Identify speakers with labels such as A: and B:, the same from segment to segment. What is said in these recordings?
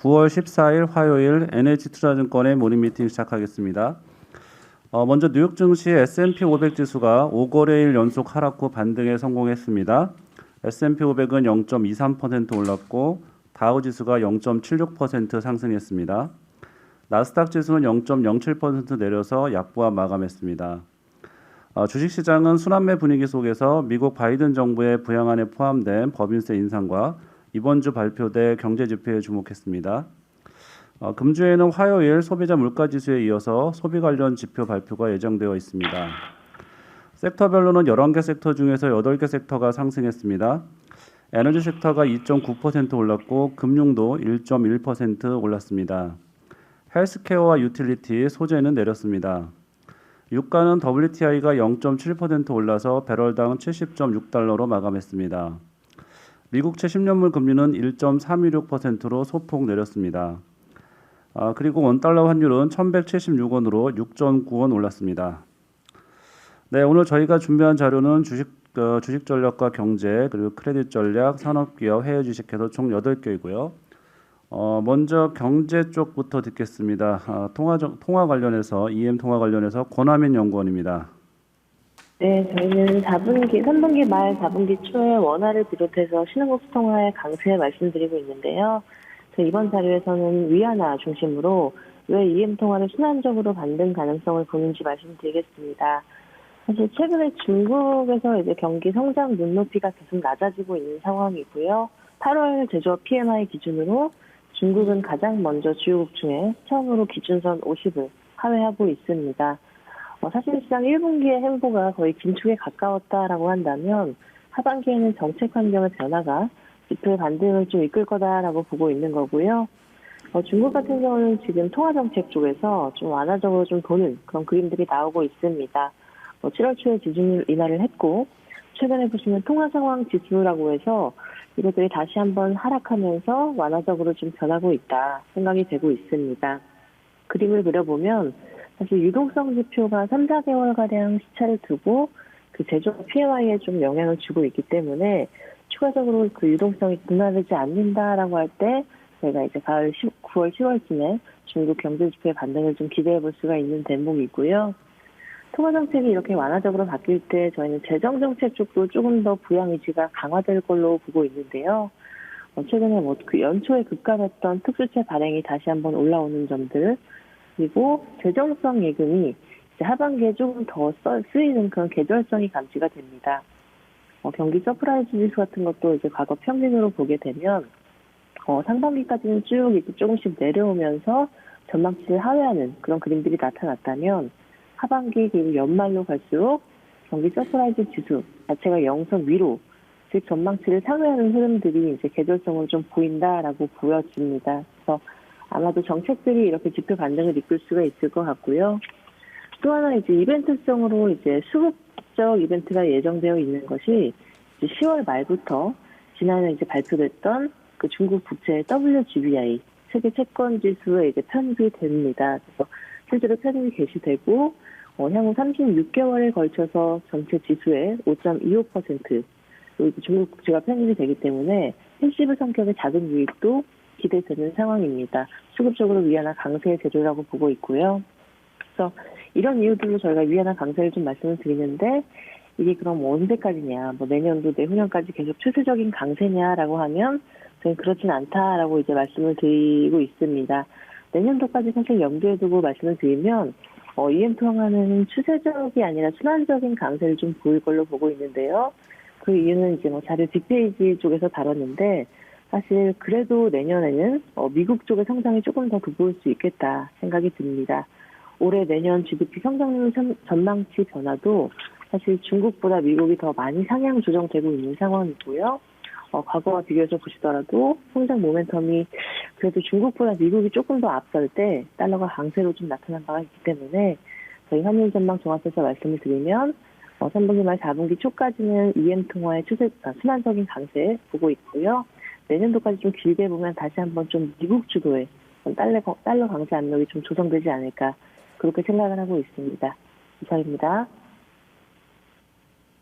A: 9월 14일 화요일 NH투자증권의 모닝 미팅 시작하겠습니다. 먼저 뉴욕 증시 S&P 500 지수가 5거래일 연속 하락 후 반등에 성공했습니다. S&P 500은 0.23% 올랐고 다우 지수가 0.76% 상승했습니다. 나스닥 지수는 0.07% 내려서 약보합 마감했습니다. 주식시장은 순환매 분위기 속에서 미국 바이든 정부의 부양안에 포함된 법인세 인상과 이번 주 발표될 경제지표에 주목했습니다. 금주에는 화요일 소비자 물가지수에 이어서 소비 관련 지표 발표가 예정되어 있습니다. 섹터별로는 11개 섹터 중에서 8개 섹터가 상승했습니다. 에너지 섹터가 2.9% 올랐고 금융도 1.1% 올랐습니다. 헬스케어와 유틸리티, 소재는 내렸습니다. 유가는 WTI가 0.7% 올라서 배럴당 70.6달러로 마감했습니다. 미국채 10년물 금리는 1.326%로 소폭 내렸습니다. 그리고 원달러 환율은 1176원으로 6.9원 올랐습니다. 네, 오늘 저희가 준비한 자료는 주식 전략과 경제, 그리고 크레딧 전략, 산업기업, 해외 주식해서 총 8개이고요. 먼저 경제 쪽부터 듣겠습니다. 통화 관련해서 EM 통화 관련해서 권하민 연구원입니다.
B: 네, 저희는 3분기 말 4분기 초에 원화를 비롯해서 신흥국 통화의 강세 말씀드리고 있는데요. 이번 자료에서는 위안화 중심으로 왜 EM 통화를 순환적으로 반등 가능성을 보는지 말씀드리겠습니다. 사실 최근에 중국에서 이제 경기 성장 눈높이가 계속 낮아지고 있는 상황이고요. 8월 제조업 PMI 기준으로 중국은 가장 먼저 주요국 중에 처음으로 기준선 50을 하회하고 있습니다. 사실상 1분기의 행보가 거의 긴축에 가까웠다라고 한다면 하반기에는 정책 환경의 변화가 지표 반등을 좀 이끌 거다라고 보고 있는 거고요. 중국 같은 경우는 지금 통화정책 쪽에서 좀 완화적으로 좀 보는 그런 그림들이 나오고 있습니다. 7월 초에 지준율 인하를 했고 최근에 보시면 통화상황 지수라고 해서 이것들이 다시 한번 하락하면서 완화적으로 좀 변하고 있다 생각이 되고 있습니다. 그림을 그려보면 사실 유동성 지표가 3, 4개월가량 시차를 두고 그 제조업 PMI에 좀 영향을 주고 있기 때문에 추가적으로 그 유동성이 둔화되지 않는다라고 할 때 저희가 이제 가을 9월, 10월쯤에 중국 경제 지표의 반등을 좀 기대해 볼 수가 있는 대목이고요. 통화 정책이 이렇게 완화적으로 바뀔 때 저희는 재정 정책 쪽도 조금 더 부양 의지가 강화될 걸로 보고 있는데요. 최근에 그 연초에 급감했던 특수채 발행이 다시 한번 올라오는 점들, 그리고 재정성 예금이 이제 하반기에 조금 더 쓰이는 그런 계절성이 감지가 됩니다. 경기 서프라이즈 지수 같은 것도 이제 과거 평균으로 보게 되면 상반기까지는 쭉 이렇게 조금씩 내려오면서 전망치를 하회하는 그런 그림들이 나타났다면 하반기 그리고 연말로 갈수록 경기 서프라이즈 지수 자체가 영선 위로 즉 전망치를 상회하는 흐름들이 이제 계절성을 좀 보인다라고 보여집니다. 그래서 아마도 정책들이 이렇게 지표 반등을 이끌 수가 있을 것 같고요. 또 하나 이제 이벤트성으로 이제 수급적 이벤트가 예정되어 있는 것이 이제 10월 말부터 지난해 이제 발표됐던 그 중국 부채 WGBI 세계 채권 지수에 이제 편입이 됩니다. 그래서 실제로 편입이 개시되고 향후 36개월에 걸쳐서 전체 지수의 5.25% 중국 국채가 편입이 되기 때문에 패시브 성격의 작은 유입도 기대되는 상황입니다. 수급적으로 위안화 강세의 재료라고 보고 있고요. 그래서 이런 이유들로 저희가 위안화 강세를 좀 말씀을 드리는데 이게 그럼 언제까지냐, 내년도 내후년까지 계속 추세적인 강세냐라고 하면 저희는 그렇진 않다라고 이제 말씀을 드리고 있습니다. 내년도까지 사실 염두에 두고 말씀을 드리면 EM 통화는 추세적이 아니라 순환적인 강세를 좀 보일 걸로 보고 있는데요. 그 이유는 이제 자료 뒷페이지 쪽에서 다뤘는데 사실 그래도 내년에는 미국 쪽의 성장이 조금 더 돋보일 수 있겠다 생각이 듭니다. 올해 내년 GDP 성장률 전망치 변화도 사실 중국보다 미국이 더 많이 상향 조정되고 있는 상황이고요. 과거와 비교해서 보시더라도 성장 모멘텀이 그래도 중국보다 미국이 조금 더 앞설 때 달러가 강세로 좀 나타난 바가 있기 때문에 저희 환율 전망 종합해서 말씀을 드리면 3분기 말 4분기 초까지는 EM 통화의 순환적인 강세 보고 있고요. 내년도까지 좀 길게 보면 다시 한번 좀 미국 주도의 달러 강세 압력이 좀 조성되지 않을까 그렇게 생각을 하고 있습니다. 이상입니다.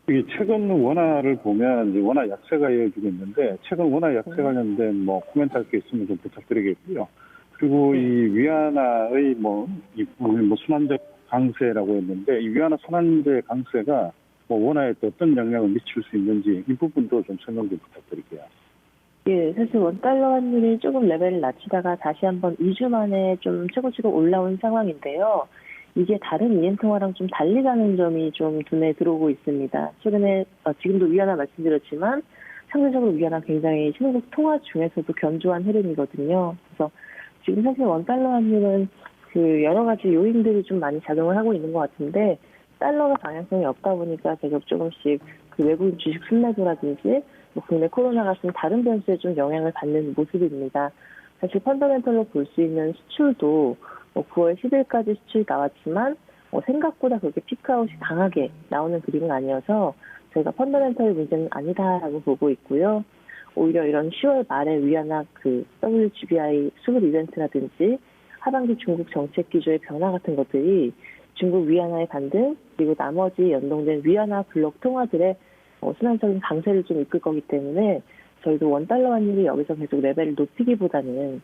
C: 이 최근 원화를 보면 이제 원화 약세가 이어지고 있는데 최근 원화 약세 관련된 뭐 코멘트할 게 있으면 좀 부탁드리겠고요. 그리고 이 위안화의 뭐 순환적 강세라고 했는데 이 위안화 순환제 강세가 뭐 원화에 또 어떤 영향을 미칠 수 있는지 이 부분도 좀 설명 좀 부탁드릴게요.
B: 예, 사실 원달러 환율이 조금 레벨을 낮추다가 다시 한번 2주 만에 좀 최고치로 올라온 상황인데요. 이게 다른 EM 통화랑 좀 달리 가는 점이 좀 눈에 들어오고 있습니다. 최근에 지금도 위안화 말씀드렸지만 상대적으로 위안화 굉장히 신흥국 통화 중에서도 견조한 흐름이거든요. 그래서 지금 사실 원달러 환율은 그 여러 가지 요인들이 좀 많이 작용을 하고 있는 것 같은데 달러가 방향성이 없다 보니까 계속 조금씩 그 외국인 주식 순매도라든지 뭐 국내 코로나 같은 다른 변수에 좀 영향을 받는 모습입니다. 사실 펀더멘털로 볼 수 있는 수출도 9월 10일까지 수출이 나왔지만 생각보다 그렇게 피크아웃이 강하게 나오는 그림은 아니어서 저희가 펀더멘털의 문제는 아니다라고 보고 있고요. 오히려 이런 10월 말에 위안화 그 WGBI 수급 이벤트라든지 하반기 중국 정책 기조의 변화 같은 것들이 중국 위안화의 반등 그리고 나머지 연동된 위안화 블록 통화들의 순환적인 강세를 좀 이끌 거기 때문에 저희도 원달러 환율이 여기서 계속 레벨을 높이기보다는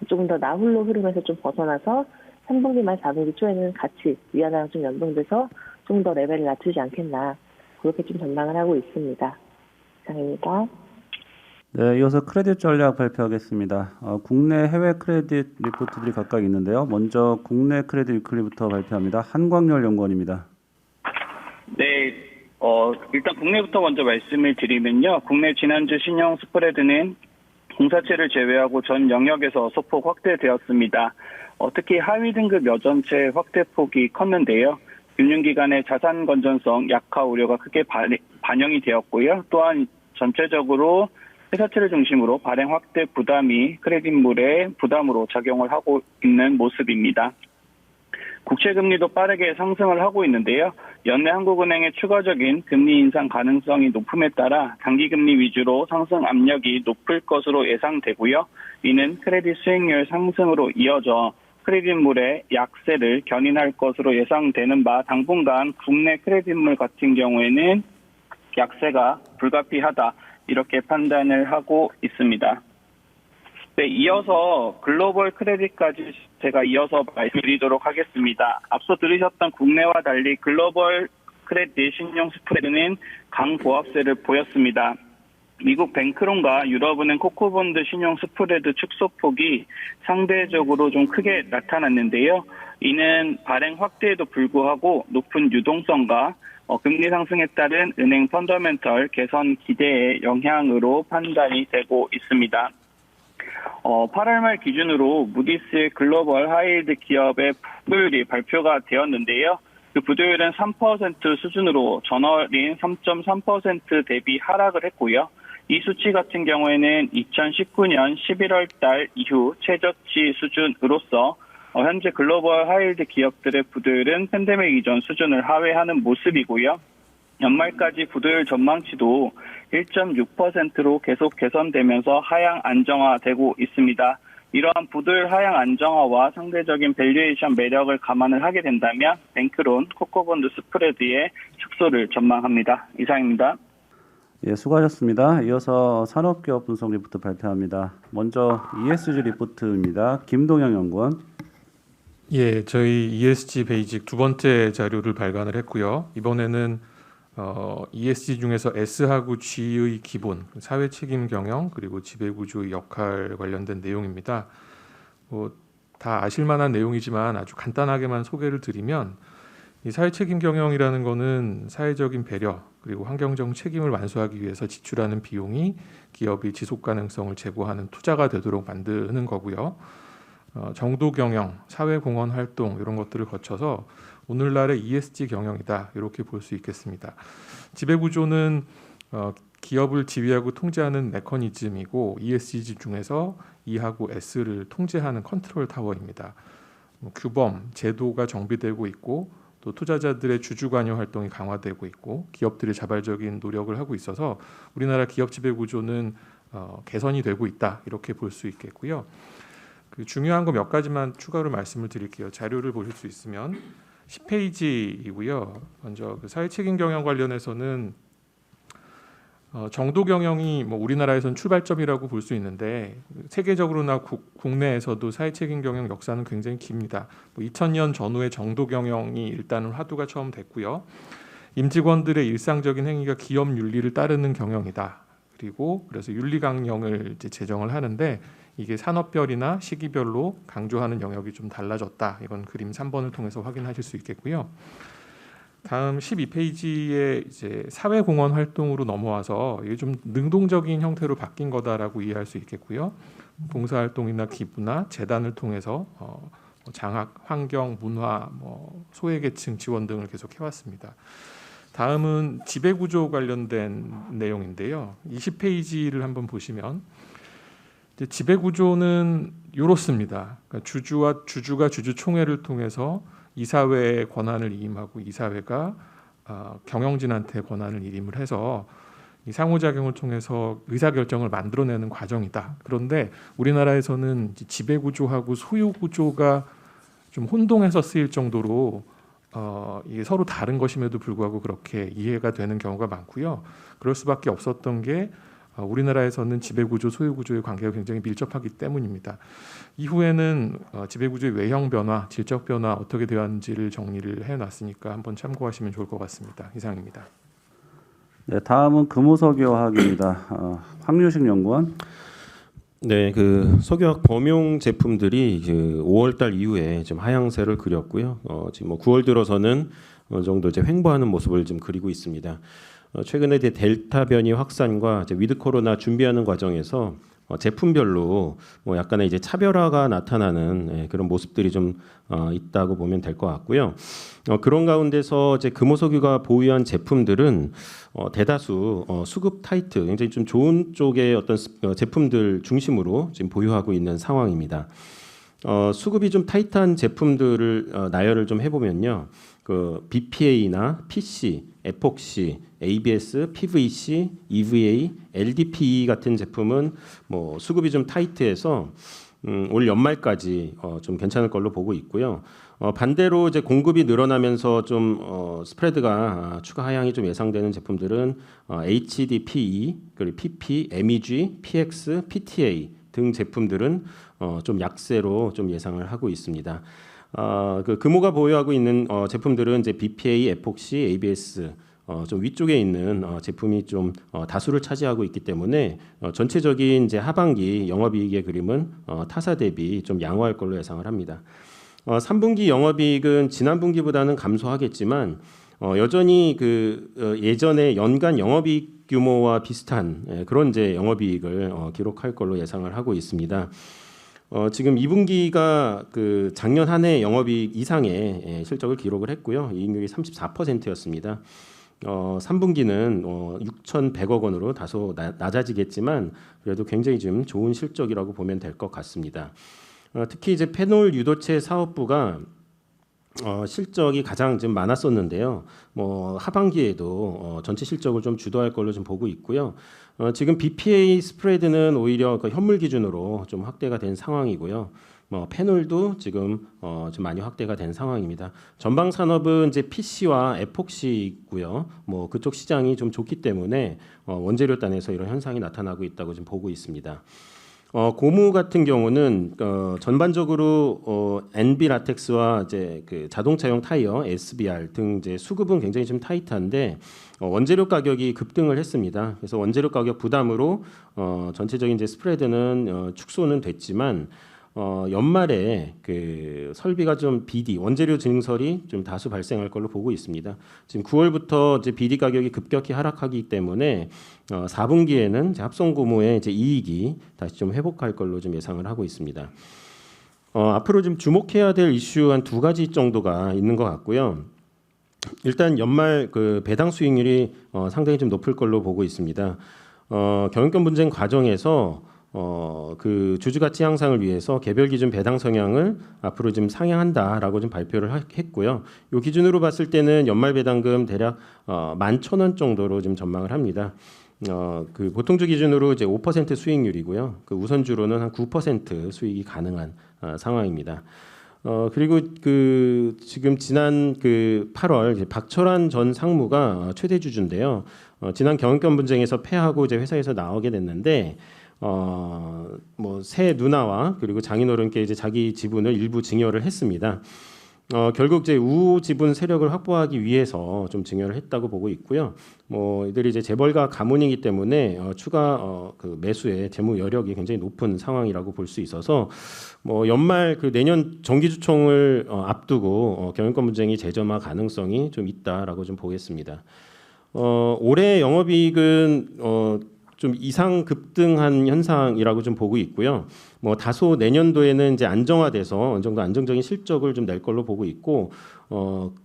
B: 조금 더 나홀로 흐름에서 좀 벗어나서 3분기 말 4분기 초에는 같이 위안화랑 좀 연동돼서 좀 더 레벨을 낮추지 않겠나 그렇게 좀 전망을 하고 있습니다. 이상입니다.
A: 네, 이어서 크레딧 전략 발표하겠습니다. 국내 해외 크레딧 리포트들이 각각 있는데요. 먼저 국내 크레딧 위클리부터 발표합니다. 한광열 연구원입니다.
D: 네, 일단 국내부터 먼저 말씀을 드리면요. 국내 지난주 신용 스프레드는 공사채를 제외하고 전 영역에서 소폭 확대되었습니다. 특히 하위 등급 여전체 확대폭이 컸는데요. 금융기관의 자산 건전성 약화 우려가 크게 반영이 되었고요. 또한 전체적으로 회사채를 중심으로 발행 확대 부담이 크레딧물의 부담으로 작용을 하고 있는 모습입니다. 국채금리도 빠르게 상승을 하고 있는데요. 연내 한국은행의 추가적인 금리 인상 가능성이 높음에 따라 단기금리 위주로 상승 압력이 높을 것으로 예상되고요. 이는 크레딧 수익률 상승으로 이어져 크레딧물의 약세를 견인할 것으로 예상되는 바 당분간 국내 크레딧물 같은 경우에는 약세가 불가피하다 이렇게 판단을 하고 있습니다. 네, 이어서 글로벌 크레딧까지 제가 이어서 말씀드리도록 하겠습니다. 앞서 들으셨던 국내와 달리 글로벌 크레딧 신용 스프레드는 강보합세를 보였습니다. 미국 뱅크론과 유럽은행 코코본드 신용 스프레드 축소폭이 상대적으로 좀 크게 나타났는데요. 이는 발행 확대에도 불구하고 높은 유동성과 금리 상승에 따른 은행 펀더멘털 개선 기대의 영향으로 판단이 되고 있습니다. 8월 말 기준으로 무디스의 글로벌 하이힐드 기업의 부도율이 발표가 되었는데요. 그 부도율은 3% 수준으로 전월인 3.3% 대비 하락을 했고요. 이 수치 같은 경우에는 2019년 11월 달 이후 최저치 수준으로서 현재 글로벌 하이힐드 기업들의 부도율은 팬데믹 이전 수준을 하회하는 모습이고요. 연말까지 부도율 전망치도 1.6%로 계속 개선되면서 하향 안정화되고 있습니다. 이러한 부도율 하향 안정화와 상대적인 밸류에이션 매력을 감안을 하게 된다면 뱅크론, 코코본드 스프레드의 축소를 전망합니다. 이상입니다.
A: 예, 수고하셨습니다. 이어서 산업기업 분석 리포트 발표합니다. 먼저 ESG 리포트입니다. 김동영 연구원.
E: 예, 저희 ESG 베이직 두 번째 자료를 발간을 했고요. 이번에는 ESG 중에서 S하고 G의 기본, 사회 책임 경영 그리고 지배구조의 역할 관련된 내용입니다. 다 아실 만한 내용이지만 아주 간단하게만 소개를 드리면 이 사회 책임 경영이라는 거는 사회적인 배려 그리고 환경적 책임을 완수하기 위해서 지출하는 비용이 기업이 지속 가능성을 제고하는 투자가 되도록 만드는 거고요. 정도 경영, 사회 공헌 활동 이런 것들을 거쳐서 오늘날의 ESG 경영이다 이렇게 볼 수 있겠습니다. 지배구조는 기업을 지휘하고 통제하는 메커니즘이고 ESG 중에서 E하고 S를 통제하는 컨트롤 타워입니다. 규범, 제도가 정비되고 있고 또 투자자들의 주주 관여 활동이 강화되고 있고 기업들이 자발적인 노력을 하고 있어서 우리나라 기업 지배구조는 개선이 되고 있다 이렇게 볼 수 있겠고요. 중요한 거 몇 가지만 추가로 말씀을 드릴게요. 자료를 보실 수 있으면 10페이지이고요. 먼저 그 사회책임 경영 관련해서는 정도 경영이 뭐 우리나라에선 출발점이라고 볼 수 있는데 세계적으로나 국내에서도 사회책임 경영 역사는 굉장히 깁니다. 2000년 전후에 정도 경영이 일단은 화두가 처음 됐고요. 임직원들의 일상적인 행위가 기업 윤리를 따르는 경영이다. 그리고 그래서 윤리 강령을 이제 제정을 하는데 이게 산업별이나 시기별로 강조하는 영역이 좀 달라졌다. 이건 그림 3번을 통해서 확인하실 수 있겠고요. 다음 12페이지에 이제 사회공헌 활동으로 넘어와서 이게 좀 능동적인 형태로 바뀐 거다라고 이해할 수 있겠고요. 봉사활동이나 기부나 재단을 통해서 장학, 환경, 문화, 소외계층 지원 등을 계속 해왔습니다. 다음은 지배구조 관련된 내용인데요. 20페이지를 한번 보시면 이제 지배구조는 이렇습니다. 그러니까 주주가 주주총회를 통해서 이사회의 권한을 위임하고 이사회가 경영진한테 권한을 위임을 해서 이 상호작용을 통해서 의사결정을 만들어내는 과정이다. 그런데 우리나라에서는 지배구조하고 소유구조가 좀 혼동해서 쓰일 정도로 이게 서로 다른 것임에도 불구하고 그렇게 이해가 되는 경우가 많고요. 그럴 수밖에 없었던 게 우리나라에서는 지배구조, 소유구조의 관계가 굉장히 밀접하기 때문입니다. 이후에는 지배구조의 외형 변화, 질적 변화 어떻게 되었는지를 정리를 해놨으니까 한번 참고하시면 좋을 것 같습니다. 이상입니다.
A: 네, 다음은 금호석유화학입니다. 황유식 연구원.
F: 네, 그 석유화학 범용 제품들이 5월달 이후에 좀 하향세를 그렸고요. 지금 뭐 9월 들어서는 어느 정도 이제 횡보하는 모습을 좀 그리고 있습니다. 최근에 이제 델타 변이 확산과 이제 위드 코로나 준비하는 과정에서 제품별로 뭐 약간의 이제 차별화가 나타나는 그런 모습들이 좀 있다고 보면 될 것 같고요. 그런 가운데서 이제 금호석유가 보유한 제품들은 대다수 수급 타이트, 굉장히 좀 좋은 쪽의 어떤 제품들 중심으로 지금 보유하고 있는 상황입니다. 수급이 좀 타이트한 제품들을 나열을 좀 해보면요. 그 BPA나 PC, 에폭시, ABS, PVC, EVA, LDPE 같은 제품은 뭐 수급이 좀 타이트해서 올 연말까지 좀 괜찮을 걸로 보고 있고요. 반대로 이제 공급이 늘어나면서 좀 스프레드가 추가 하향이 좀 예상되는 제품들은 HDPE, 그리고 PP, MEG, PX, PTA 등 제품들은 좀 약세로 좀 예상을 하고 있습니다. 그 금호가 보유하고 있는 제품들은 이제 BPA, 에폭시, ABS 좀 위쪽에 있는 제품이 좀 다수를 차지하고 있기 때문에 전체적인 이제 하반기 영업이익의 그림은 타사 대비 좀 양호할 걸로 예상을 합니다. 3분기 영업이익은 지난 분기보다는 감소하겠지만 여전히 그 예전에 연간 영업이익 규모와 비슷한 그런 이제 영업이익을 기록할 걸로 예상을 하고 있습니다. 지금 2분기가 그 작년 한 해 영업이익 이상의 실적을 기록을 했고요. 이익률이 34%였습니다. 3분기는 6,100억 원으로 다소 낮아지겠지만 그래도 굉장히 좀 좋은 실적이라고 보면 될 것 같습니다. 특히 이제 페놀 유도체 사업부가 실적이 가장 좀 많았었는데요. 뭐 하반기에도 전체 실적을 좀 주도할 걸로 좀 보고 있고요. 지금 BPA 스프레드는 오히려 그 현물 기준으로 좀 확대가 된 상황이고요. 페놀도 지금 좀 많이 확대가 된 상황입니다. 전방 산업은 이제 PC와 에폭시 있고요. 뭐 그쪽 시장이 좀 좋기 때문에 원재료 단에서 이런 현상이 나타나고 있다고 지금 보고 있습니다. 고무 같은 경우는 전반적으로 NB 라텍스와 이제 그 자동차용 타이어 SBR 등 이제 수급은 굉장히 좀 타이트한데 원재료 가격이 급등을 했습니다. 그래서 원재료 가격 부담으로 전체적인 이제 스프레드는 축소는 됐지만 연말에 그 설비가 좀 BD 원재료 증설이 좀 다수 발생할 걸로 보고 있습니다. 지금 9월부터 이제 BD 가격이 급격히 하락하기 때문에 4분기에는 이제 합성 고무의 이제 이익이 다시 좀 회복할 걸로 좀 예상을 하고 있습니다. 앞으로 좀 주목해야 될 이슈 한 2가지 정도가 있는 것 같고요. 일단 연말 그 배당 수익률이 상당히 좀 높을 걸로 보고 있습니다. 경영권 분쟁 과정에서 그 주주 가치 향상을 위해서 개별 기준 배당 성향을 앞으로 좀 상향한다라고 좀 발표를 했고요. 이 기준으로 봤을 때는 연말 배당금 대략 11,000원 정도로 좀 전망을 합니다. 그 보통주 기준으로 이제 5% 수익률이고요. 그 우선주로는 한 9% 수익이 가능한 상황입니다. 그리고 그 지금 지난 그 8월 이제 박철환 전 상무가 최대 주주인데요. 지난 경영권 분쟁에서 패하고 이제 회사에서 나오게 됐는데 뭐 새 누나와 그리고 장인어른께 이제 자기 지분을 일부 증여를 했습니다. 결국 이제 우호 지분 세력을 확보하기 위해서 좀 증여를 했다고 보고 있고요. 뭐 이들이 이제 재벌가 가문이기 때문에 추가 그 매수의 재무 여력이 굉장히 높은 상황이라고 볼 수 있어서 뭐 연말 그 내년 정기주총을 앞두고 경영권 분쟁이 재점화 가능성이 좀 있다라고 좀 보겠습니다. 올해 영업이익은 좀 이상 급등한 현상이라고 좀 보고 있고요. 뭐 다소 내년도에는 이제 안정화돼서 어느 정도 안정적인 실적을 좀 낼 걸로 보고 있고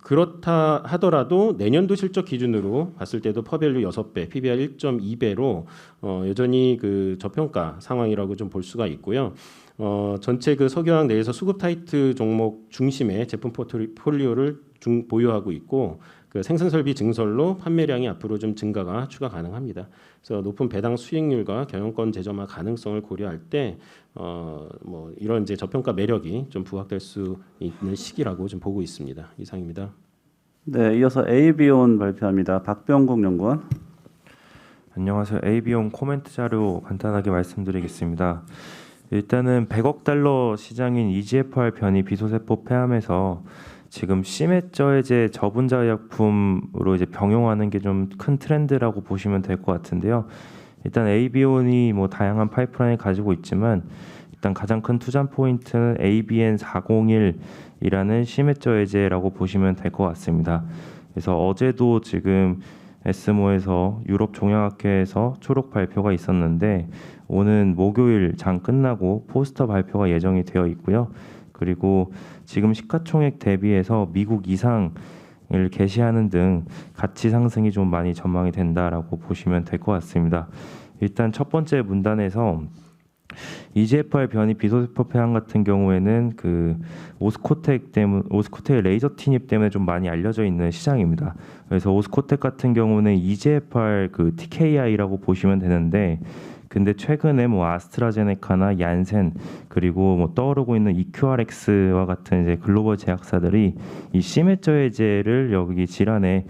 F: 그렇다 하더라도 내년도 실적 기준으로 봤을 때도 퍼밸류 6배, PBR 1.2배로 여전히 그 저평가 상황이라고 좀 볼 수가 있고요. 전체 그 석유화학 내에서 수급 타이트 종목 중심의 제품 포트폴리오를 보유하고 있고 그 생산설비 증설로 판매량이 앞으로 좀 증가가 추가 가능합니다. 그래서 높은 배당 수익률과 경영권 재점화 가능성을 고려할 때 뭐 이런 이제 저평가 매력이 좀 부각될 수 있는 시기라고 좀 보고 있습니다. 이상입니다.
A: 네, 이어서 AB온 발표합니다. 박병국 연구원.
G: 안녕하세요. AB온 코멘트 자료 간단하게 말씀드리겠습니다. 일단은 100억 달러 시장인 EGFR 변이 비소세포 폐암에서 지금 시메저해제 저분자의약품으로 이제 병용하는 게 좀 큰 트렌드라고 보시면 될 것 같은데요. 일단 AB온이 뭐 다양한 파이프라인을 가지고 있지만 일단 가장 큰 투자 포인트는 ABN401이라는 시메저해제라고 보시면 될 것 같습니다. 그래서 어제도 지금 에스모에서 유럽 종양학회에서 초록 발표가 있었는데 오는 목요일 장 끝나고 포스터 발표가 예정이 되어 있고요. 그리고 지금 시가총액 대비해서 미국 이상을 개시하는 등 가치 상승이 좀 많이 전망이 된다라고 보시면 될 것 같습니다. 일단 첫 번째 문단에서 EGFR 변이 비소세포 폐암 같은 경우에는 그 오스코텍 레이저 티닙 때문에 좀 많이 알려져 있는 시장입니다. 그래서 오스코텍 같은 경우는 EGFR 그 TKI라고 보시면 되는데 근데 최근에 뭐 아스트라제네카나 얀센 그리고 뭐 떠오르고 있는 EQRX와 같은 이제 글로벌 제약사들이 이 시메저해제를 여기 질환에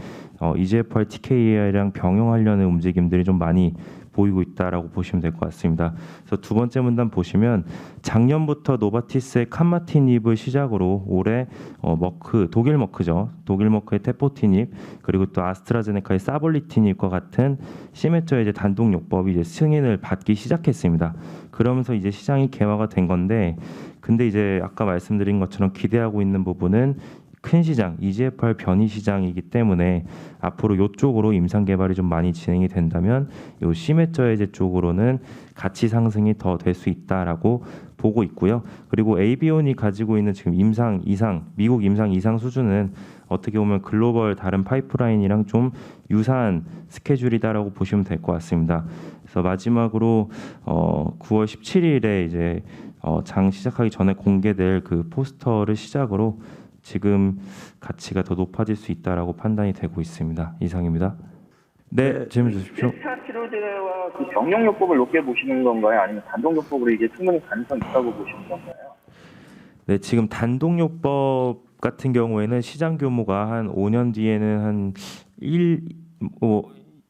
G: EGFR TKI랑 병용하려는 움직임들이 좀 많이 보이고 있다라고 보시면 될 것 같습니다. 그래서 두 번째 문단 보시면 작년부터 노바티스의 칸마티닙을 시작으로 올해 독일 머크의 테포티닙 그리고 또 아스트라제네카의 사볼리티닙과 같은 시메저해제 단독요법이 이제 승인을 받기 시작했습니다. 그러면서 이제 시장이 개화가 된 건데 근데 이제 아까 말씀드린 것처럼 기대하고 있는 부분은 큰 시장, EGFR 변이 시장이기 때문에 앞으로 이쪽으로 임상 개발이 좀 많이 진행이 된다면 이 시메저해제 쪽으로는 가치 상승이 더 될 수 있다라고 보고 있고요. 그리고 AB온이 가지고 있는 지금 미국 임상 이상 수준은 어떻게 보면 글로벌 다른 파이프라인이랑 좀 유사한 스케줄이다라고 보시면 될 것 같습니다. 그래서 마지막으로 9월 17일에 이제 장 시작하기 전에 공개될 그 포스터를 시작으로 지금 가치가 더 높아질 수 있다라고 판단이 되고 있습니다. 이상입니다. 네, 질문 주십시오.
H: 1차 치료제와 그 병용요법을 높게 보시는 건가요? 아니면 단독요법으로 이게 충분히 가능성이 있다고 보시는 건가요?
G: 네, 지금 단독요법 같은 경우에는 시장 규모가 한 5년 뒤에는 한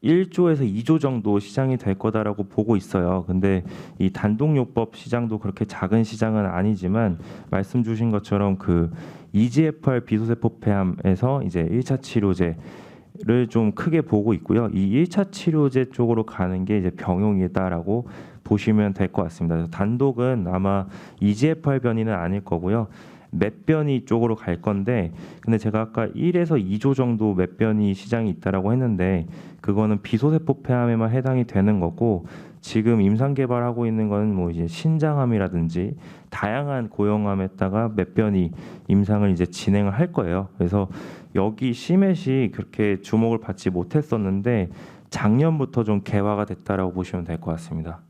G: 1조에서 2조 정도 시장이 될 거다라고 보고 있어요. 근데 이 단독요법 시장도 그렇게 작은 시장은 아니지만 말씀 주신 것처럼 그 EGFR 비소세포 폐암에서 이제 1차 치료제를 좀 크게 보고 있고요. 이 1차 치료제 쪽으로 가는 게 이제 병용이다라고 보시면 될 것 같습니다. 그래서 단독은 아마 EGFR 변이는 아닐 거고요. 맷변이 쪽으로 갈 건데 근데 제가 아까 1에서 2조 정도 맷변이 시장이 있다라고 했는데 그거는 비소세포 폐암에만 해당이 되는 거고 지금 임상 개발하고 있는 거는 뭐 이제 신장암이라든지 다양한 고형암에다가 맷변이 임상을 이제 진행을 할 거예요. 그래서 여기 시met이 그렇게 주목을 받지 못했었는데 작년부터 좀 개화가 됐다라고 보시면 될 것 같습니다.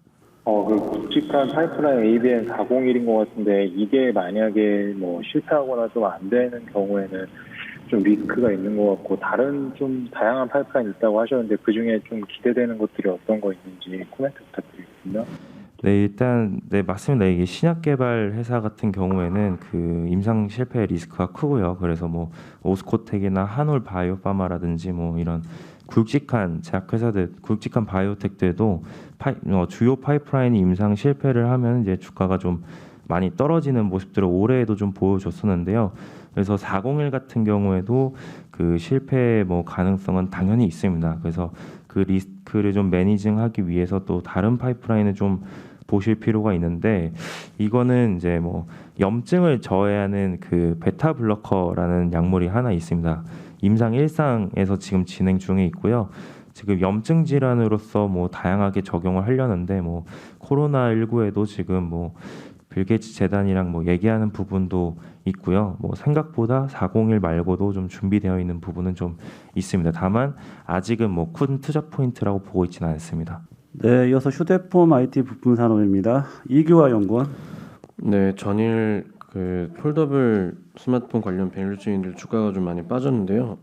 H: 그 굵직한 파이프라인 ABN401인 것 같은데 이게 만약에 뭐 실패하거나 좀 안 되는 경우에는 좀 리스크가 있는 것 같고 다른 좀 다양한 파이프라인 있다고 하셨는데 그 중에 좀 기대되는 것들이 어떤 거 있는지 코멘트 부탁드리겠습니다.
G: 네, 일단 네 맞습니다. 이게 신약 개발 회사 같은 경우에는 그 임상 실패 리스크가 크고요. 그래서 뭐 오스코텍이나 한올 바이오파마라든지 뭐 이런 굵직한 제약회사들, 굵직한 바이오텍들도 주요 파이프라인이 임상 실패를 하면 이제 주가가 좀 많이 떨어지는 모습들을 올해에도 좀 보여줬었는데요. 그래서 401 같은 경우에도 그 실패 뭐 가능성은 당연히 있습니다. 그래서 그 리스크를 좀 매니징하기 위해서 또 다른 파이프라인을 좀 보실 필요가 있는데, 이거는 이제 뭐 염증을 저해하는 그 베타 블로커라는 약물이 하나 있습니다. 임상 1상에서 지금 진행 중에 있고요. 지금 염증 질환으로서 뭐 다양하게 적용을 하려는데 뭐 코로나19에도 지금 뭐 빌 게이츠 재단이랑 뭐 얘기하는 부분도 있고요. 뭐 생각보다 401 말고도 좀 준비되어 있는 부분은 좀 있습니다. 다만 아직은 뭐 큰 투자 포인트라고 보고 있지는 않습니다.
A: 네, 이어서 휴대폰 IT 부품 산업입니다. 이규화 연구원.
I: 네, 전일 그 폴더블 스마트폰 관련 밸류체인들 주가가 좀 많이 빠졌는데요.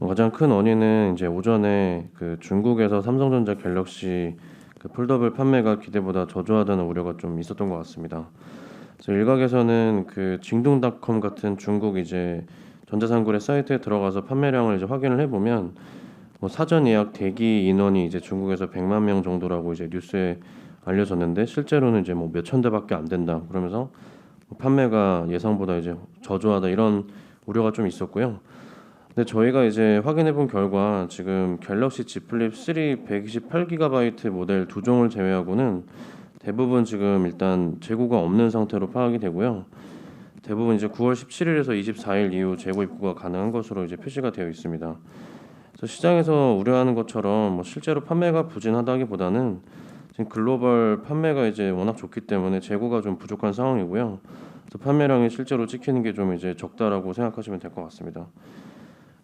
I: 가장 큰 원인은 이제 오전에 그 중국에서 삼성전자 갤럭시 그 폴더블 판매가 기대보다 저조하다는 우려가 좀 있었던 것 같습니다. 그래서 일각에서는 그 징동닷컴 같은 중국 이제 전자상거래 사이트에 들어가서 판매량을 이제 확인을 해보면 뭐 사전 예약 대기 인원이 이제 중국에서 100만 명 정도라고 이제 뉴스에 알려졌는데 실제로는 이제 뭐 몇천 대밖에 안 된다. 그러면서 판매가 예상보다 이제 저조하다 이런 우려가 좀 있었고요. 근데 저희가 이제 확인해 본 결과 지금 갤럭시 Z 플립 3 128GB 모델 두 종을 제외하고는 대부분 지금 일단 재고가 없는 상태로 파악이 되고요. 대부분 이제 9월 17일에서 24일 이후 재고 입고가 가능한 것으로 이제 표시가 되어 있습니다. 그래서 시장에서 우려하는 것처럼 뭐 실제로 판매가 부진하다기보다는 지금 글로벌 판매가 이제 워낙 좋기 때문에 재고가 좀 부족한 상황이고요. 그래서 판매량이 실제로 찍히는 게 좀 이제 적다라고 생각하시면 될 것 같습니다.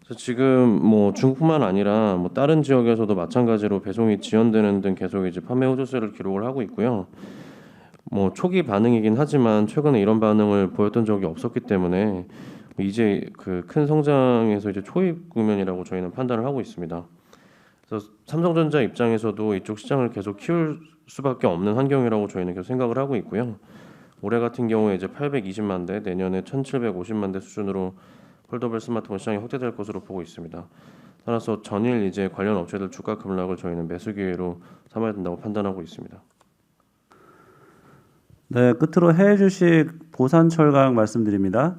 I: 그래서 지금 뭐 중국뿐만 아니라 뭐 다른 지역에서도 마찬가지로 배송이 지연되는 등 계속 이제 판매 호조세를 기록을 하고 있고요. 뭐 초기 반응이긴 하지만 최근에 이런 반응을 보였던 적이 없었기 때문에 이제 그 큰 성장에서 이제 초입 국면이라고 저희는 판단을 하고 있습니다. 그래서 삼성전자 입장에서도 이쪽 시장을 계속 키울 수밖에 없는 환경이라고 저희는 계속 생각을 하고 있고요. 올해 같은 경우에 이제 820만 대, 내년에 1,750만 대 수준으로 폴더블 스마트폰 시장이 확대될 것으로 보고 있습니다. 따라서 전일 이제 관련 업체들 주가 급락을 저희는 매수 기회로 삼아야 된다고 판단하고 있습니다.
A: 네, 끝으로 해외 주식 보산철강 말씀드립니다.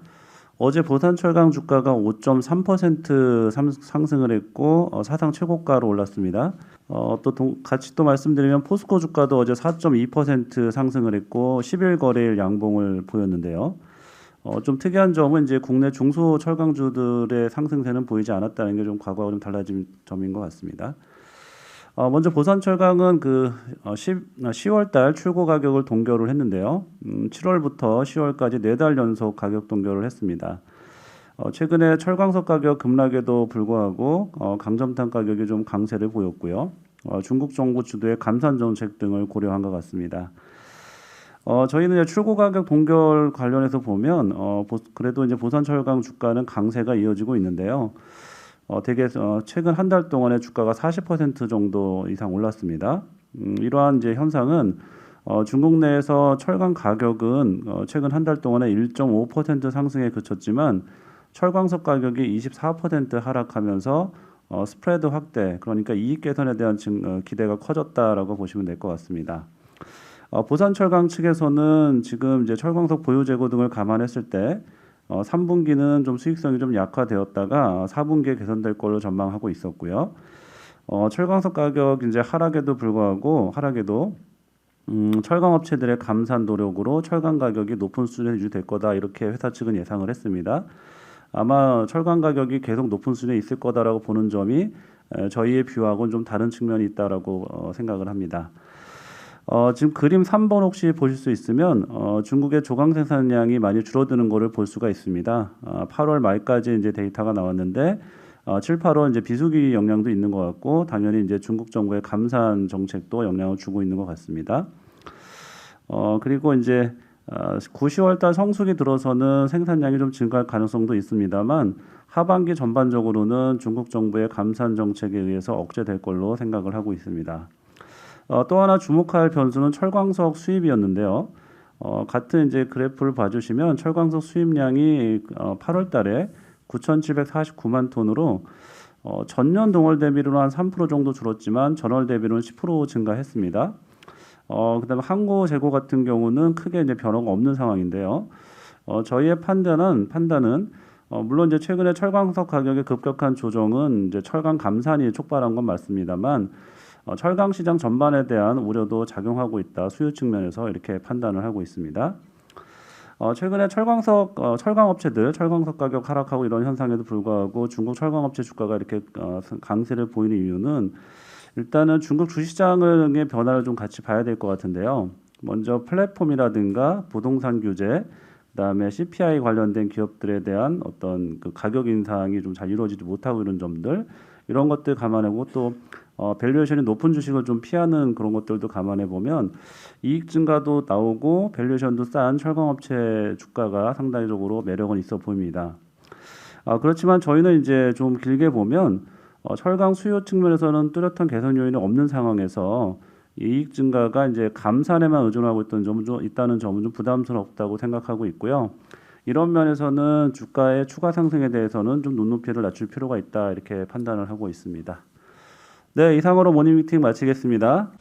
A: 어제 보산철강 주가가 5.3% 상승을 했고 사상 최고가로 올랐습니다. 같이 또 말씀드리면 포스코 주가도 어제 4.2% 상승을 했고 10일 거래일 양봉을 보였는데요. 좀 특이한 점은 이제 국내 중소 철강주들의 상승세는 보이지 않았다는 게 좀 과거와 좀 달라진 점인 것 같습니다. 먼저 보산철강은 그 10월달 출고 가격을 동결을 했는데요. 7월부터 10월까지 4달 연속 가격 동결을 했습니다. 최근에 철광석 가격 급락에도 불구하고 강점탄 가격이 좀 강세를 보였고요. 중국 정부 주도의 감산 정책 등을 고려한 것 같습니다. 저희는 이제 출고 가격 동결 관련해서 보면 그래도 이제 보산철강 주가는 강세가 이어지고 있는데요. 대개 최근 한 달 동안에 주가가 40% 정도 이상 올랐습니다. 이러한 이제 현상은 중국 내에서 철강 가격은 최근 한 달 동안에 1.5% 상승에 그쳤지만 철광석 가격이 24% 하락하면서 스프레드 확대, 그러니까 이익 개선에 대한 기대가 커졌다라고 보시면 될 것 같습니다. 보산철강 측에서는 지금 이제 철광석 보유 재고 등을 감안했을 때 3분기는 좀 수익성이 좀 약화되었다가 4분기에 개선될 걸로 전망하고 있었고요. 철광석 가격 이제 하락에도 철강 업체들의 감산 노력으로 철강 가격이 높은 수준에 유지될 거다, 이렇게 회사 측은 예상을 했습니다. 아마 철강 가격이 계속 높은 수준에 있을 거다라고 보는 점이 저희의 뷰하고는 좀 다른 측면이 있다라고 생각을 합니다. 지금 그림 3번 혹시 보실 수 있으면 중국의 조강 생산량이 많이 줄어드는 것을 볼 수가 있습니다. 8월 말까지 이제 데이터가 나왔는데 7, 8월 이제 비수기 영향도 있는 것 같고 당연히 이제 중국 정부의 감산 정책도 영향을 주고 있는 것 같습니다. 그리고 이제 9, 10월달 성수기 들어서는 생산량이 좀 증가할 가능성도 있습니다만 하반기 전반적으로는 중국 정부의 감산 정책에 의해서 억제될 걸로 생각을 하고 있습니다. 또 하나 주목할 변수는 철광석 수입이었는데요. 같은 이제 그래프를 봐주시면 철광석 수입량이 8월달에 9,749만 톤으로 전년 동월 대비로는 한 3% 정도 줄었지만 전월 대비로는 10% 증가했습니다. 그다음에 항구 재고 같은 경우는 크게 이제 변화가 없는 상황인데요. 저희의 판단은 물론 이제 최근에 철광석 가격의 급격한 조정은 이제 철강 감산이 촉발한 건 맞습니다만 철강 시장 전반에 대한 우려도 작용하고 있다. 수요 측면에서 이렇게 판단을 하고 있습니다. 최근에 철강업체들 철광석 가격 하락하고 이런 현상에도 불구하고 중국 철강업체 주가가 이렇게 강세를 보이는 이유는 일단은 중국 주시장의 변화를 좀 같이 봐야 될 것 같은데요. 먼저 플랫폼이라든가 부동산 규제, 그다음에 CPI 관련된 기업들에 대한 어떤 그 가격 인상이 좀 잘 이루어지지 못하고 이런 점들, 이런 것들 감안하고 또 밸류에이션이 높은 주식을 좀 피하는 그런 것들도 감안해 보면 이익 증가도 나오고 밸류에이션도 싼 철강업체 주가가 상당히적으로 매력은 있어 보입니다. 그렇지만 저희는 이제 좀 길게 보면 철강 수요 측면에서는 뚜렷한 개선 요인이 없는 상황에서 이익 증가가 이제 감산에만 의존하고 있다는 점은 좀 부담스럽다고 생각하고 있고요. 이런 면에서는 주가의 추가 상승에 대해서는 좀 눈높이를 낮출 필요가 있다 이렇게 판단을 하고 있습니다. 네, 이상으로 모닝미팅 마치겠습니다.